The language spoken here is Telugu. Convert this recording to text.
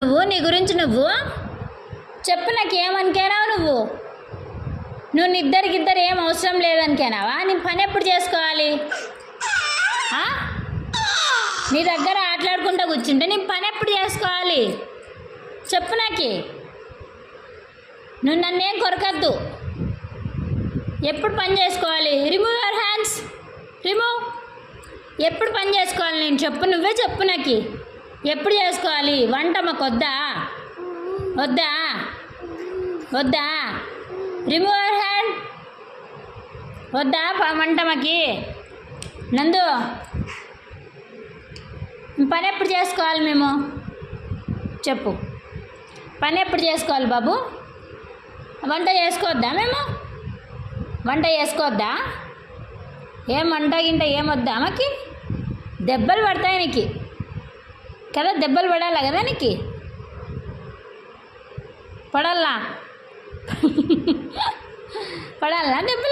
నీ గురించి నువ్వు చెప్పు, నాకేమనుకేనావు నువ్వు ఇద్దరికిద్దరు ఏం అవసరం లేదనికేనావా? నీ పని ఎప్పుడు చేసుకోవాలి? నీ దగ్గర ఆటలాడుకుంటూ కూర్చుంటే నీ పని ఎప్పుడు చేసుకోవాలి చెప్పు నాకి. నువ్వు నన్నేం కొరకద్దు. ఎప్పుడు పని చేసుకోవాలి? Remove your hands, remove. ఎప్పుడు పని చేసుకోవాలి నేను చెప్పు, నువ్వే చెప్పు నాకి. ఎప్పుడు చేసుకోవాలి? వంట మాకు వద్దా? వద్దా? వద్దా? Remove your hand. వద్దా వంట మాకి? నందు, పని ఎప్పుడు చేసుకోవాలి మేము చెప్పు. పని ఎప్పుడు చేసుకోవాలి బాబు? వంట చేసుకోవద్దా మేము? వంట చేసుకోవద్దా? ఏం వంట గింట ఏమొద్దా మాకి? దెబ్బలు పడతాయి నీకు కదా, దెబ్బలు పడాలా కదా నీకు? పడాలా? పడాలా దెబ్బలు?